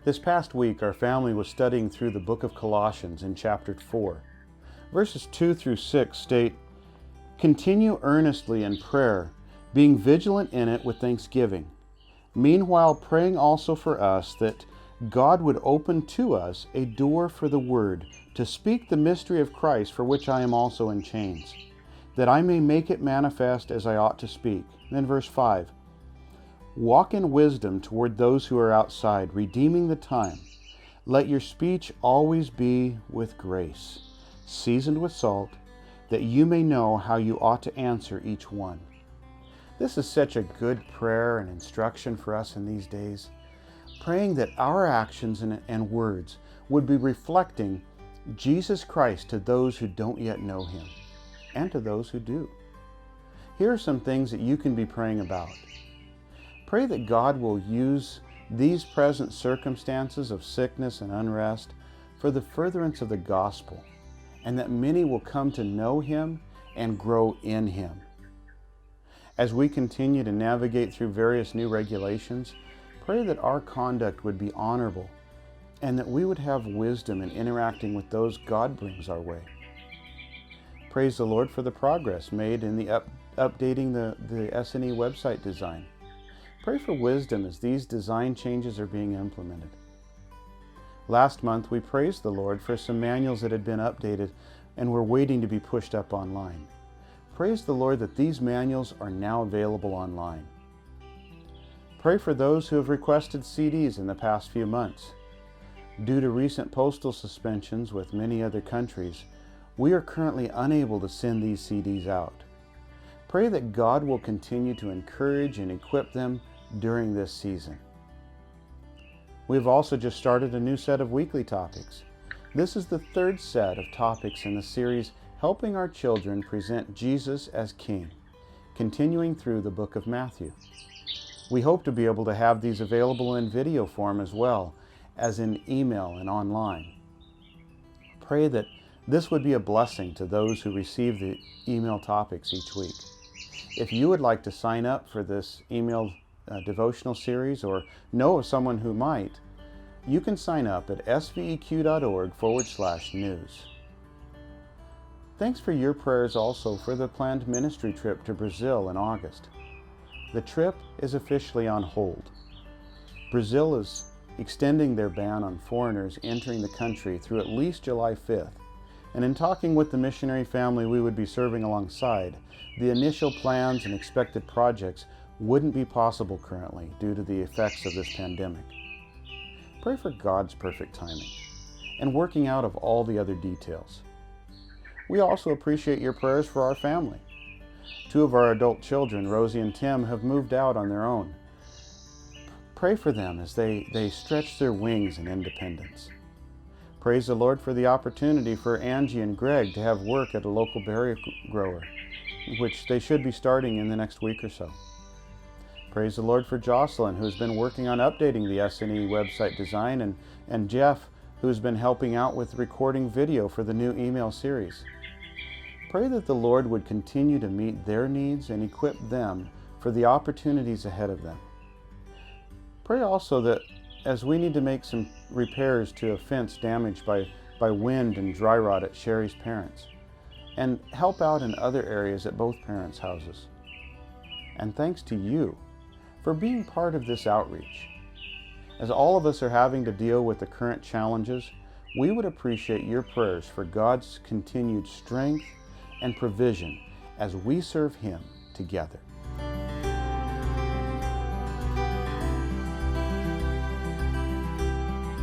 This past week, our family was studying through the book of Colossians in chapter 4. Verses 2 through 6 state, "Continue earnestly in prayer, being vigilant in it with thanksgiving. Meanwhile, praying also for us that God would open to us a door for the word, to speak the mystery of Christ, for which I am also in chains, that I may make it manifest as I ought to speak." And then verse 5, "Walk in wisdom toward those who are outside, redeeming the time. Let your speech always be with grace, seasoned with salt, that you may know how you ought to answer each one." This is such a good prayer and instruction for us in these days, praying that our actions and words would be reflecting Jesus Christ to those who don't yet know Him, and to those who do. Here are some things that you can be praying about. Pray that God will use these present circumstances of sickness and unrest for the furtherance of the gospel, and that many will come to know Him and grow in Him. As we continue to navigate through various new regulations, pray that our conduct would be honorable and that we would have wisdom in interacting with those God brings our way. Praise the Lord for the progress made in the updating the S&E website design. Pray for wisdom as these design changes are being implemented. Last month, we praised the Lord for some manuals that had been updated and were waiting to be pushed up online. Praise the Lord that these manuals are now available online. Pray for those who have requested CDs in the past few months. Due to recent postal suspensions with many other countries, we are currently unable to send these CDs out. Pray that God will continue to encourage and equip them during this season. We've also just started a new set of weekly topics. This is the third set of topics in the series Helping Our Children Present Jesus as King, continuing through the book of Matthew. We hope to be able to have these available in video form as well as in email and online. Pray that this would be a blessing to those who receive the email topics each week. If you would like to sign up for this email devotional series or know of someone who might, you can sign up at sveq.org/news. Thanks for your prayers also for the planned ministry trip to Brazil in August. The trip is officially on hold. Brazil is extending their ban on foreigners entering the country through at least July 5th. And in talking with the missionary family we would be serving alongside, the initial plans and expected projects wouldn't be possible currently due to the effects of this pandemic. Pray for God's perfect timing and working out of all the other details. We also appreciate your prayers for our family. 2 of our adult children, Rosie and Tim, have moved out on their own. Pray for them as they stretch their wings in independence. Praise the Lord for the opportunity for Angie and Greg to have work at a local berry grower, which they should be starting in the next week or so. Praise the Lord for Jocelyn, who's been working on updating the S&E website design, and Jeff, who's been helping out with recording video for the new email series. Pray that the Lord would continue to meet their needs and equip them for the opportunities ahead of them. Pray also that as we need to make some repairs to a fence damaged by wind and dry rot at Sherry's parents, and help out in other areas at both parents' houses. And thanks to you for being part of this outreach. As all of us are having to deal with the current challenges, we would appreciate your prayers for God's continued strength and provision as we serve Him together.